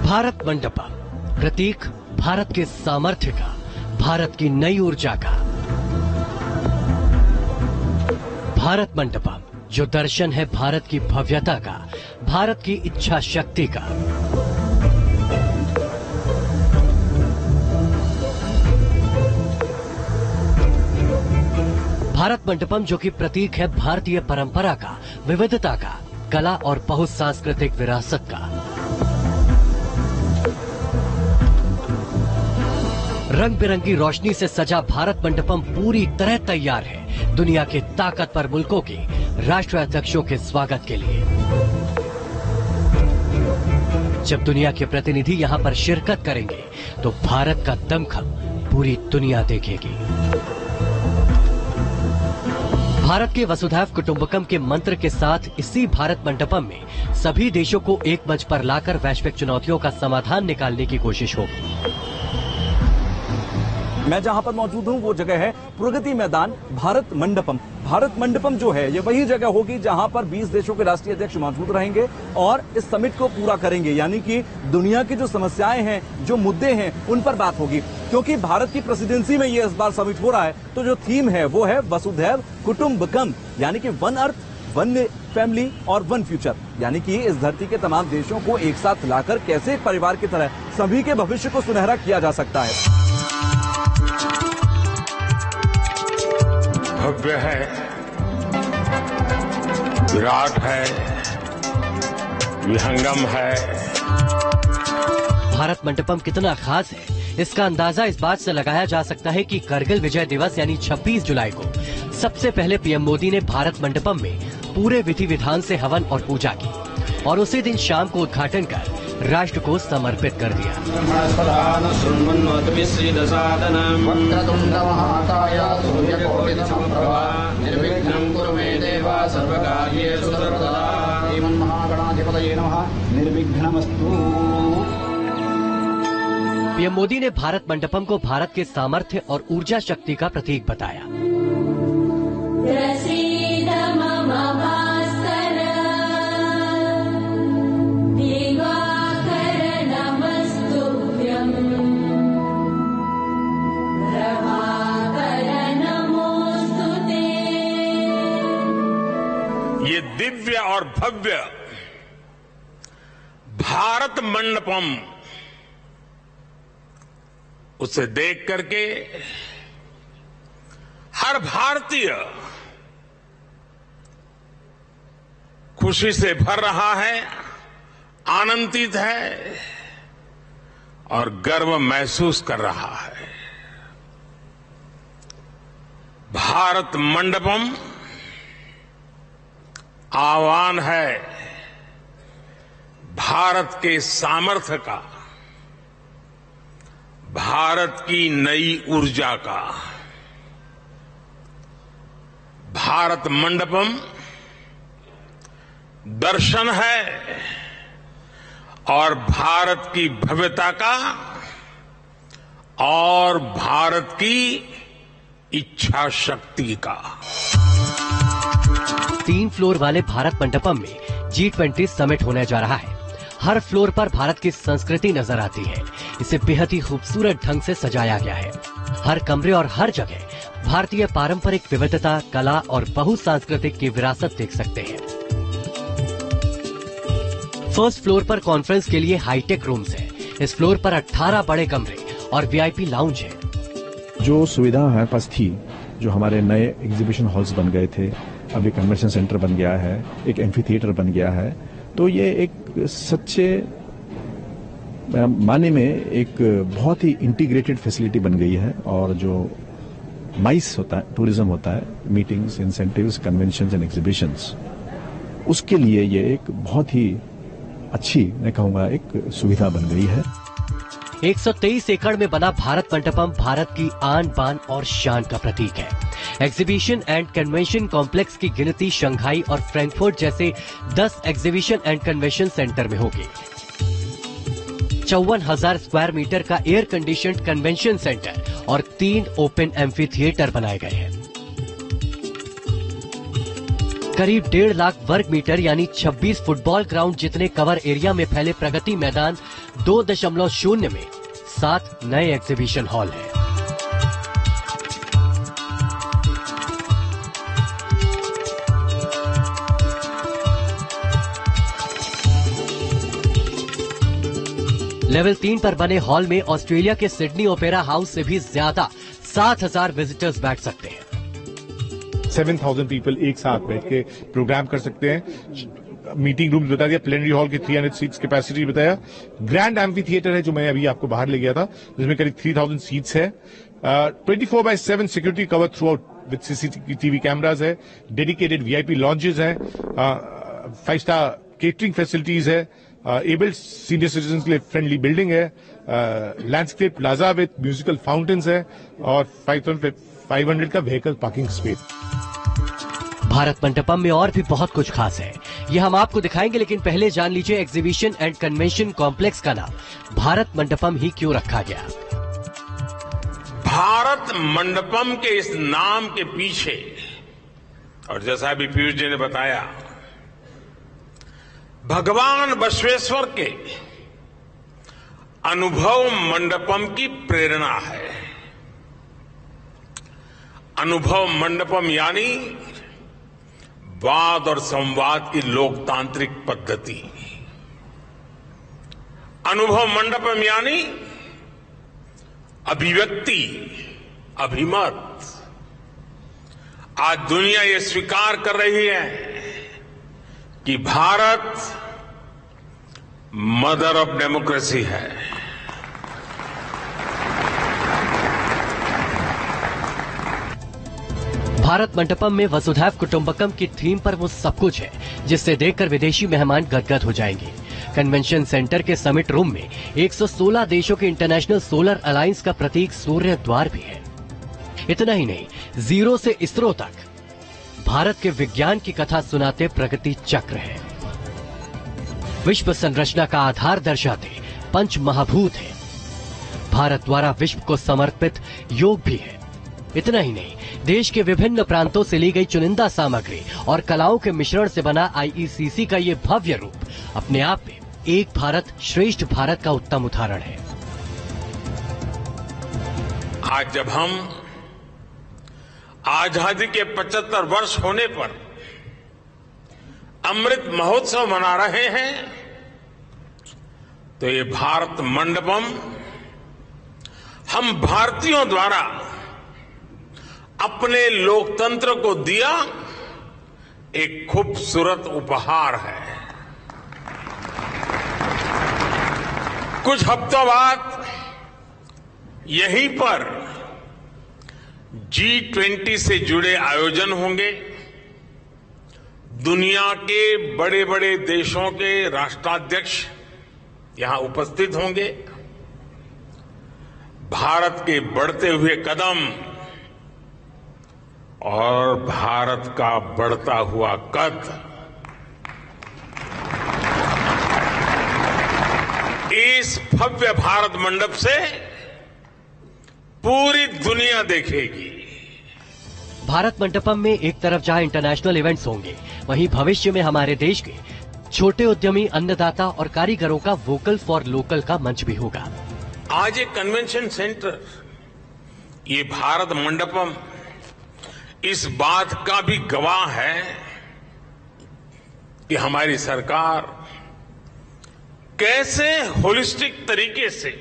भारत मंडपम प्रतीक भारत के सामर्थ्य का, भारत की नई ऊर्जा का। भारत मंडपम जो दर्शन है भारत की भव्यता का, भारत की इच्छा शक्ति का। भारत मंडपम जो कि प्रतीक है भारतीय परंपरा का, विविधता का, कला और बहुसांस्कृतिक विरासत का। रंग बिरंगी रोशनी से सजा भारत मंडपम पूरी तरह तैयार है दुनिया के ताकतवर मुल्कों के राष्ट्राध्यक्षों के स्वागत के लिए। जब दुनिया के प्रतिनिधि यहां पर शिरकत करेंगे तो भारत का दमखम पूरी दुनिया देखेगी। भारत के वसुधैव कुटुंबकम के मंत्र के साथ इसी भारत मंडपम में सभी देशों को एक मंच पर लाकर वैश्विक चुनौतियों का समाधान निकालने की कोशिश होगी। मैं जहां पर मौजूद हूं वो जगह है प्रगति मैदान भारत मंडपम। भारत मंडपम जो है ये वही जगह होगी जहां पर 20 देशों के राष्ट्रीय अध्यक्ष मौजूद रहेंगे और इस समिट को पूरा करेंगे, यानी कि दुनिया की जो समस्याएं हैं, जो मुद्दे हैं, उन पर बात होगी। क्योंकि भारत की प्रेसिडेंसी में ये इस बार समिट हो रहा है तो जो थीम है वो है वसुधैव कुटुंबकम, यानी कि वन अर्थ, वन फैमिली और वन फ्यूचर। यानी कि इस धरती के तमाम देशों को एक साथ लाकर कैसे एक परिवार की तरह सभी के भविष्य को सुनहरा किया जा सकता है। भव्य है, विराट है, विहंगम है। भारत मंडपम कितना खास है इसका अंदाजा इस बात से लगाया जा सकता है कि करगिल विजय दिवस यानी 26 जुलाई को सबसे पहले पीएम मोदी ने भारत मंडपम में पूरे विधि विधान से हवन और पूजा की और उसी दिन शाम को उद्घाटन कर राष्ट्र को समर्पित कर दिया। पीएम मोदी ने भारत मंडपम को भारत के सामर्थ्य और ऊर्जा शक्ति का प्रतीक बताया। ये दिव्य और भव्य भारत मंडपम उसे देख करके हर भारतीय खुशी से भर रहा है, आनंदित है और गर्व महसूस कर रहा है। भारत मंडपम आह्वान है भारत के सामर्थ्य का, भारत की नई ऊर्जा का। भारत मंडपम दर्शन है और भारत की भव्यता का और भारत की इच्छा शक्ति का। 3 फ्लोर वाले भारत मंडपम में G20 समिट होने जा रहा है। हर फ्लोर पर भारत की संस्कृति नजर आती है। इसे बेहद ही खूबसूरत ढंग से सजाया गया है। हर कमरे और हर जगह भारतीय पारंपरिक विविधता, कला और बहुसांस्कृतिक की विरासत देख सकते हैं। फर्स्ट फ्लोर पर कॉन्फ्रेंस के लिए हाईटेक रूम्स है। इस फ्लोर पर 18 बड़े कमरे और वीआईपी लाउंज है। जो सुविधा हमारे पास थी, जो हमारे नए एग्जीबिशन हॉल्स बन गए थे, अभी कन्वेंशन सेंटर बन गया है, एक एम्फी थिएटर बन गया है, तो ये एक सच्चे माने में एक बहुत ही इंटीग्रेटेड फैसिलिटी बन गई है। और जो माइस होता है, टूरिज्म होता है, meetings, incentives, conventions and exhibitions, उसके लिए ये एक बहुत ही अच्छी, मैं कहूँगा, एक सुविधा बन गई है। 123 एकड़ में बना भारत मंडपम भारत की आन बान और शान का प्रतीक है। एग्जीबिशन एंड कन्वेंशन कॉम्प्लेक्स की गिनती शंघाई और फ्रैंकफर्ट जैसे 10 एग्जीबिशन एंड कन्वेंशन सेंटर में होगी। 54,000 स्क्वायर मीटर का एयर कंडीशन्ड कन्वेंशन सेंटर और 3 ओपन एम्फी थिएटर बनाए गए हैं। करीब 1.5 लाख वर्ग मीटर यानी 26 फुटबॉल ग्राउंड जितने कवर एरिया में फैले प्रगति मैदान 2.0 में 7 नए एग्जीबिशन हॉल हैं। लेवल 3 पर बने हॉल में ऑस्ट्रेलिया के सिडनी ओपेरा हाउस से भी ज्यादा 7,000 विजिटर्स बैठ सकते हैं। 7,000 पीपल एक साथ बैठ के प्रोग्राम कर सकते हैं। मीटिंग रूम बता दिया, प्लेनरी हॉल की 300 सीट्स कैपेसिटी बताया। ग्रैंड एम्फी थिएटर है जो मैं अभी आपको बाहर ले गया था, जिसमें करीब 3,000 सीट्स है। 24/7 security cover through out with CCTV cameras है। डेडिकेटेड VIP लॉन्जेस है। 5 स्टार केटरिंग फैसिलिटीज है। एबल्ड सीनियर सिटीजन के लिए फ्रेंडली बिल्डिंग है। Landscape plaza with musical fountains है और 500 का vehicle parking space. Bharat Mandapam में और भी बहुत कुछ खास है, ये हम आपको दिखाएंगे, लेकिन पहले जान लीजिए एग्जीबिशन एंड कन्वेंशन कॉम्प्लेक्स का नाम भारत मंडपम ही क्यों रखा गया। भारत मंडपम के इस नाम के पीछे, और जैसा अभी पीयूष जी ने बताया, भगवान बसवेश्वर के अनुभव मंडपम की प्रेरणा है। अनुभव मंडपम यानी वाद और संवाद की लोकतांत्रिक पद्धति। अनुभव मंडपम यानी अभिव्यक्ति, अभिमत। आज दुनिया ये स्वीकार कर रही है कि भारत मदर ऑफ डेमोक्रेसी है। भारत मंडपम में वसुधैव कुटुंबकम की थीम पर वो सब कुछ है जिससे देखकर विदेशी मेहमान गदगद हो जाएंगे। कन्वेंशन सेंटर के समिट रूम में 116 देशों के इंटरनेशनल सोलर अलायंस का प्रतीक सूर्य द्वार भी है। इतना ही नहीं, जीरो से इसरो तक भारत के विज्ञान की कथा सुनाते प्रगति चक्र है। विश्व संरचना का आधार दर्शाते पंच महाभूत है। भारत द्वारा विश्व को समर्पित योग भी है। इतना ही नहीं, देश के विभिन्न प्रांतों से ली गई चुनिंदा सामग्री और कलाओं के मिश्रण से बना IECC का ये भव्य रूप अपने आप में एक भारत श्रेष्ठ भारत का उत्तम उदाहरण है। आज जब हम आजादी के 75 वर्ष होने पर अमृत महोत्सव मना रहे हैं, तो ये भारत मंडपम हम भारतीयों द्वारा अपने लोकतंत्र को दिया एक खूबसूरत उपहार है। कुछ हफ्तों बाद यहीं पर G20 से जुड़े आयोजन होंगे। दुनिया के बड़े बड़े देशों के राष्ट्राध्यक्ष यहां उपस्थित होंगे। भारत के बढ़ते हुए कदम और भारत का बढ़ता हुआ कद, इस भव्य भारत मंडप से पूरी दुनिया देखेगी। भारत मंडपम में एक तरफ जहां इंटरनेशनल इवेंट्स होंगे, वहीं भविष्य में हमारे देश के छोटे उद्यमी, अन्नदाता और कारीगरों का वोकल फॉर लोकल का मंच भी होगा। आज एक कन्वेंशन सेंटर, ये भारत मंडपम इस बात का भी गवाह है कि हमारी सरकार कैसे होलिस्टिक तरीके से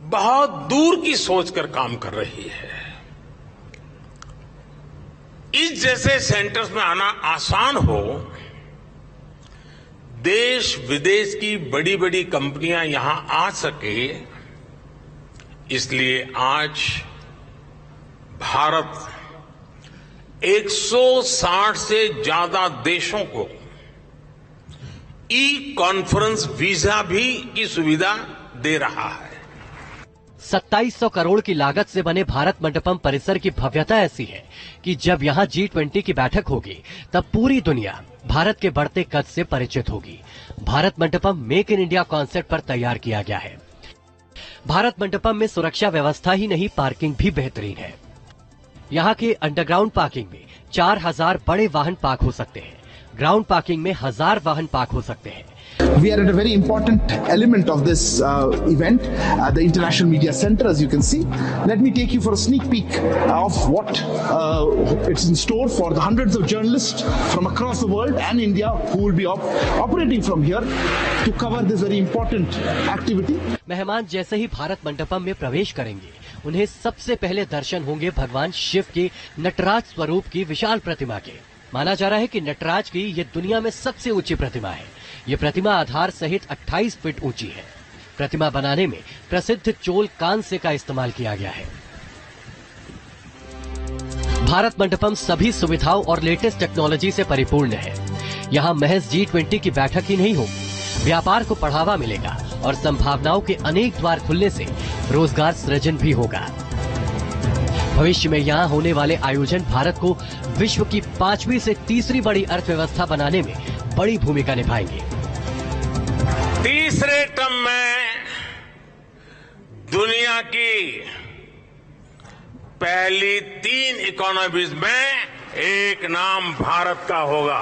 बहुत दूर की सोचकर काम कर रही है। इस जैसे सेंटर्स में आना आसान हो, देश विदेश की बड़ी बड़ी कंपनियां यहां आ सके, इसलिए आज भारत 160 से ज्यादा देशों को कॉन्फ्रेंस वीजा भी की सुविधा दे रहा है। 2700 करोड़ की लागत से बने भारत मंडपम परिसर की भव्यता ऐसी है कि जब यहां G20 की बैठक होगी, तब पूरी दुनिया भारत के बढ़ते कद से परिचित होगी। Bharat Mandapam make in India concept पर तैयार किया गया है। भारत मंडपम में सुरक्षा व्यवस्था ही नहीं, पार्किंग भी बेहतरीन है। यहाँ के अंडरग्राउंड पार्किंग में 4000 बड़े वाहन पार्क हो सकते हैं। ग्राउंड पार्किंग में 1000 वाहन पार्क हो सकते हैं। We are at a very important element of this event, the International Media Center, as you can see. Let me take you for a sneak peek of what it's in store for the hundreds of journalists from across the world and India who will be operating from here to cover this very important activity. मेहमान जैसे ही भारत मंडपम में प्रवेश करेंगे, उन्हें सबसे पहले दर्शन होंगे भगवान शिव के नटराज स्वरूप की विशाल प्रतिमा के। माना जा रहा है कि नटराज की ये दुनिया में सबसे ऊंची प्रतिमा है। ये प्रतिमा आधार सहित 28 फीट ऊंची है। प्रतिमा बनाने में प्रसिद्ध चोल कांस्य का इस्तेमाल किया गया है। भारत मंडपम सभी सुविधाओं और लेटेस्ट टेक्नोलॉजी से परिपूर्ण है। यहाँ महज G20 की बैठक ही नहीं होगी, व्यापार को बढ़ावा मिलेगा और संभावनाओं के अनेक द्वार खुलने से रोजगार सृजन भी होगा। भविष्य में यहाँ होने वाले आयोजन भारत को विश्व की 5वीं से तीसरी बड़ी अर्थव्यवस्था बनाने में बड़ी भूमिका निभाएंगे। तीसरे टर्म में दुनिया की पहली 3 इकोनॉमीज में एक नाम भारत का होगा।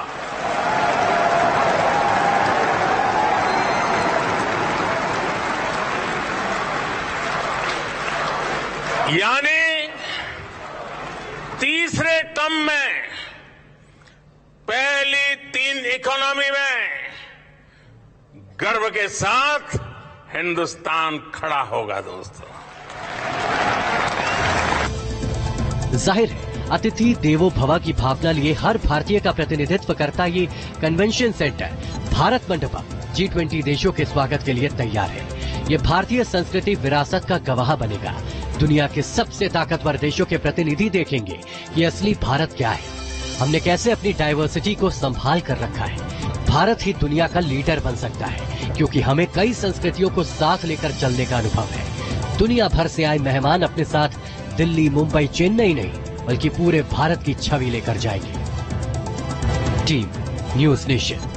यानी तीसरे टर्म में पहली 3 इकोनॉमी में गर्व के साथ हिंदुस्तान खड़ा होगा। दोस्तों, जाहिर है अतिथि देवो भव की भावना लिए हर भारतीय का प्रतिनिधित्व करता ये convention centre Bharat Mandapam G20 देशों के स्वागत के लिए तैयार है। ये भारतीय संस्कृति विरासत का गवाह बनेगा। दुनिया के सबसे ताकतवर देशों के प्रतिनिधि देखेंगे कि असली भारत क्या है, हमने कैसे अपनी डाइवर्सिटी को संभाल कर रखा है। भारत ही दुनिया का लीडर बन सकता है क्योंकि हमें कई संस्कृतियों को साथ लेकर चलने का अनुभव है। दुनिया भर से आए मेहमान अपने साथ दिल्ली, मुंबई, चेन्नई नहीं बल्कि पूरे भारत की छवि लेकर जाएंगे। Team news nation.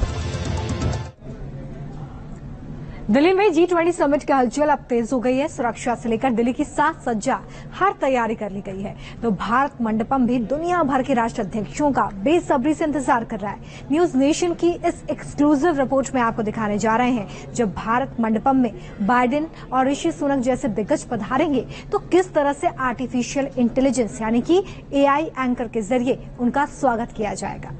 दिल्ली में G20 समिट की हलचल अब तेज हो गई है। सुरक्षा से लेकर दिल्ली की साज सज्जा हर तैयारी कर ली गई है। तो भारत मंडपम भी दुनिया भर के राष्ट्राध्यक्षों का बेसब्री से इंतजार कर रहा है। न्यूज नेशन की इस एक्सक्लूसिव रिपोर्ट में आपको दिखाने जा रहे हैं, जब भारत मंडपम में बाइडेन और ऋषि सुनक जैसे दिग्गज पधारेंगे तो किस तरह से आर्टिफिशियल इंटेलिजेंस यानी कि AI एंकर के जरिए उनका स्वागत किया जाएगा।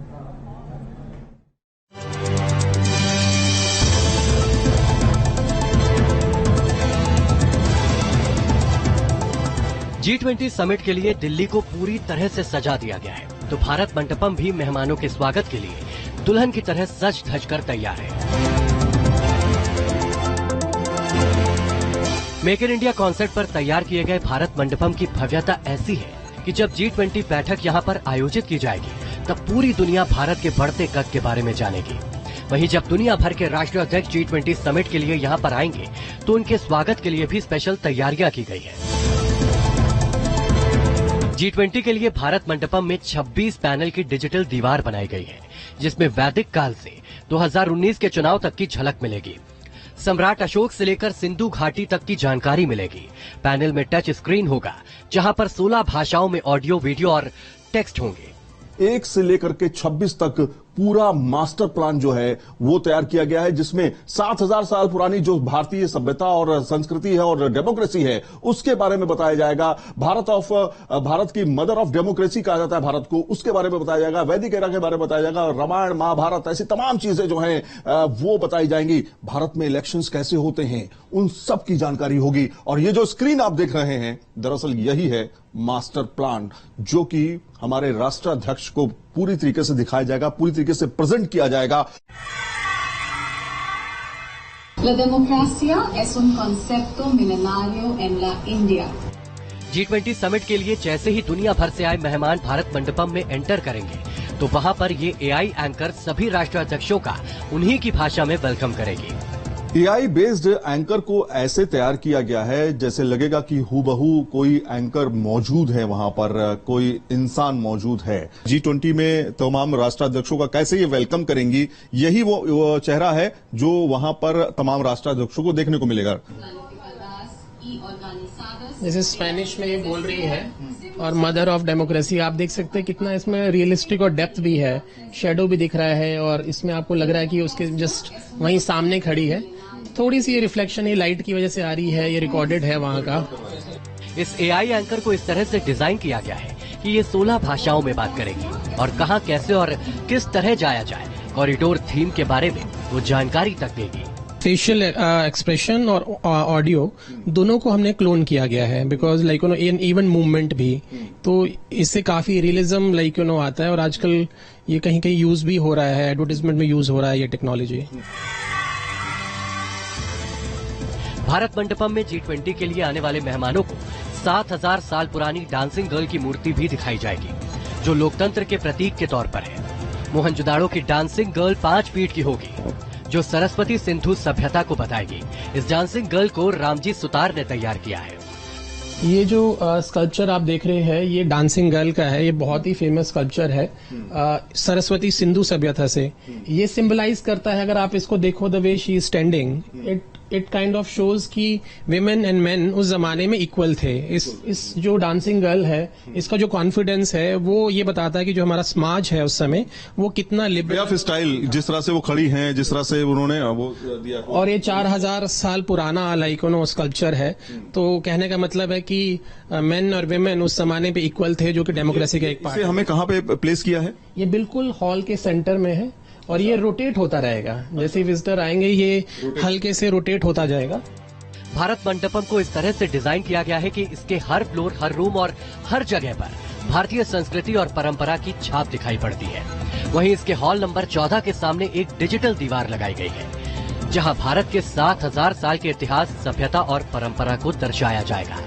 G20 समिट के लिए दिल्ली को पूरी तरह से सजा दिया गया है, तो भारत मंडपम भी मेहमानों के स्वागत के लिए दुल्हन की तरह सज धज कर तैयार है। मेक इन इंडिया कॉन्सेप्ट पर तैयार किए गए भारत मंडपम की भव्यता ऐसी है कि जब G20 बैठक यहां पर आयोजित की जाएगी तब पूरी दुनिया भारत के बढ़ते कद के बारे में जानेगी। वहीं जब दुनिया भर के राष्ट्राध्यक्ष G20 समिट के लिए यहां पर आएंगे तो उनके स्वागत के लिए भी स्पेशल तैयारियां की गई है। G20 के लिए भारत मंडपम में 26 पैनल की डिजिटल दीवार बनाई गई है, जिसमें वैदिक काल से 2019 के चुनाव तक की झलक मिलेगी। सम्राट अशोक से लेकर सिंधु घाटी तक की जानकारी मिलेगी। पैनल में टच स्क्रीन होगा, जहां पर 16 भाषाओं में ऑडियो, वीडियो और टेक्स्ट होंगे। 1 से लेकर के 26 तक पूरा मास्टर प्लान जो है वो तैयार किया गया है, जिसमें 7000 साल पुरानी जो भारतीय सभ्यता और संस्कृति है और डेमोक्रेसी है उसके बारे में बताया जाएगा। भारत की मदर ऑफ डेमोक्रेसी कहा जाता है भारत को, उसके बारे में बताया जाएगा। वैदिक एरा के बारे में बताया जाएगा। रामायण, महाभारत, ऐसी तमाम चीजें जो हैं वो बताई जाएंगी। भारत में इलेक्शंस कैसे होते हैं उन सब की जानकारी होगी। और ये जो स्क्रीन आप देख रहे हैं दरअसल यही है मास्टर प्लान, जो कि हमारे राष्ट्राध्यक्ष को पूरी तरीके से दिखाया जाएगा, पूरी तरीके से प्रेजेंट किया जाएगा। La democracia es un concepto milenario en la India. G20 summit के लिए जैसे ही दुनिया भर से आए मेहमान भारत मंडपम में एंटर करेंगे तो वहां पर ये AI एंकर सभी राष्ट्राध्यक्षों का उन्हीं की भाषा में वेलकम करेगी। AI बेस्ड एंकर को ऐसे तैयार किया गया है जैसे लगेगा कि हूबहू कोई एंकर मौजूद है, वहां पर कोई इंसान मौजूद है। G20 में तमाम राष्ट्राध्यक्षों का कैसे ये वेलकम करेंगी, यही वो चेहरा है जो वहां पर तमाम राष्ट्राध्यक्षों को देखने को मिलेगा। जैसे स्पेनिश में ये बोल रही है और मदर ऑफ डेमोक्रेसी। आप देख सकते हैं कितना इसमें रियलिस्टिक और डेप्थ भी है, शेडो भी दिख रहा है और इसमें आपको लग रहा है कि उसके जस्ट वहीं सामने खड़ी है। थोड़ी सी ये रिफ्लेक्शन ये लाइट की वजह से आ रही है, ये रिकॉर्डेड है वहाँ का। इस एआई एंकर को इस तरह से डिजाइन किया गया है कि ये 16 भाषाओं में बात करेगी और कहां, कैसे और किस तरह जाया जाए, कॉरिडोर थीम के बारे में वो जानकारी तक देगी। फेशियल एक्सप्रेशन और ऑडियो दोनों को हमने क्लोन किया गया है, बिकॉज लाइक इवन मूवमेंट भी, तो इससे काफी रियलिज्म लाइक आता है और आजकल ये कहीं कहीं यूज भी हो रहा है, एडवर्टाइजमेंट में यूज हो रहा है ये टेक्नोलॉजी। भारत मंडपम में G20 के लिए आने वाले मेहमानों को 7000 साल पुरानी डांसिंग गर्ल की मूर्ति भी दिखाई जाएगी, जो लोकतंत्र के प्रतीक के तौर पर है। मोहनजोदाड़ो की डांसिंग गर्ल 5 फीट की होगी, जो सरस्वती सिंधु सभ्यता को बताएगी। इस डांसिंग गर्ल को रामजी सुतार ने तैयार किया है। ये जो स्कल्पचर आप देख रहे हैं ये डांसिंग गर्ल का है, ये बहुत ही फेमस स्कल्पचर है सरस्वती सिंधु सभ्यता से। ये सिंबलाइज करता है, अगर आप इसको देखो the way she is standing, it kind of shows कि विमेन एंड मेन उस जमाने में इक्वल थे। इस जो डांसिंग गर्ल है इसका जो कॉन्फिडेंस है वो ये बताता है कि जो हमारा समाज है उस समय वो कितना लिबरल स्टाइल, जिस तरह से वो खड़ी हैं, जिस तरह से उन्होंने वो दिया। और ये 4000 साल पुराना लाइक स्कल्पचर है, तो कहने का मतलब है कि मेन और विमेन उस जमाने पे इक्वल थे, जो कि डेमोक्रेसी का एक पार्ट है। हमें कहाँ पे प्लेस किया है? ये बिल्कुल हॉल के सेंटर में है और ये रोटेट होता रहेगा, जैसे विजिटर आएंगे ये हल्के से रोटेट होता जाएगा। भारत मंडपम को इस तरह से डिजाइन किया गया है कि इसके हर फ्लोर, हर रूम और हर जगह पर भारतीय संस्कृति और परंपरा की छाप दिखाई पड़ती है। वहीं इसके हॉल नंबर 14 के सामने एक डिजिटल दीवार लगाई गई है, जहां भारत के 7000 साल के इतिहास, सभ्यता और परंपरा को दर्शाया जाएगा।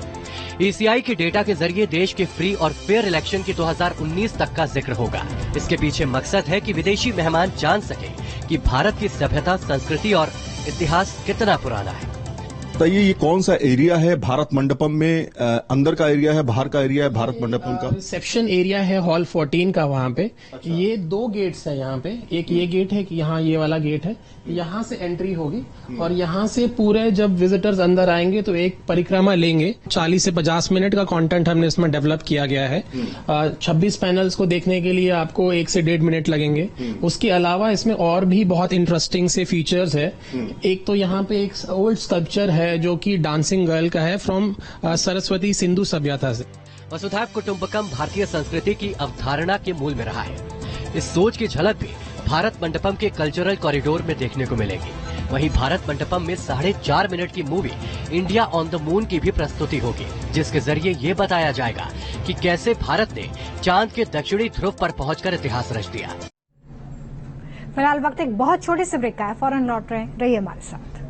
ECI के डेटा के जरिए देश के फ्री और फेयर इलेक्शन की 2019 तक का जिक्र होगा। इसके पीछे मकसद है कि विदेशी मेहमान जान सके कि भारत की सभ्यता, संस्कृति और इतिहास कितना पुराना है। तो ये कौन सा एरिया है भारत मंडपम में? अंदर का एरिया है, बाहर का एरिया है भारत मंडपम का? रिसेप्शन एरिया है हॉल 14 का, वहाँ पे ये 2 गेट्स है। यहाँ पे एक ये गेट है कि यहाँ ये वाला गेट है, यहाँ से एंट्री होगी और यहाँ से पूरे जब विजिटर्स अंदर आएंगे तो एक परिक्रमा लेंगे। 40 से 50 मिनट का कंटेंट हमने इसमें डेवलप किया गया है। 26 पैनल्स को देखने के लिए आपको 1 से 1.5 मिनट लगेंगे। उसके अलावा इसमें और भी बहुत इंटरेस्टिंग से फीचर्स है। एक तो यहाँ पे एक ओल्ड स्कल्पचर है जो कि डांसिंग गर्ल का है फ्रॉम सरस्वती सिंधु सभ्यता से। वसुधैव कुटुंबकम भारतीय संस्कृति की अवधारणा के मूल में रहा है। इस सोच की झलक भी भारत मंडपम के कल्चरल कॉरिडोर में देखने को मिलेगी। वहीं भारत मंडपम में 4.5 मिनट की movie India on the moon की भी प्रस्तुति होगी, जिसके जरिए ये बताया जाएगा कि कैसे भारत ने चांद के दक्षिणी ध्रुव पर पहुंचकर इतिहास रच दिया। फिलहाल वक्त एक बहुत छोटे से ब्रेक का है, फौरन लौट रहे हैं, रहिए हमारे साथ।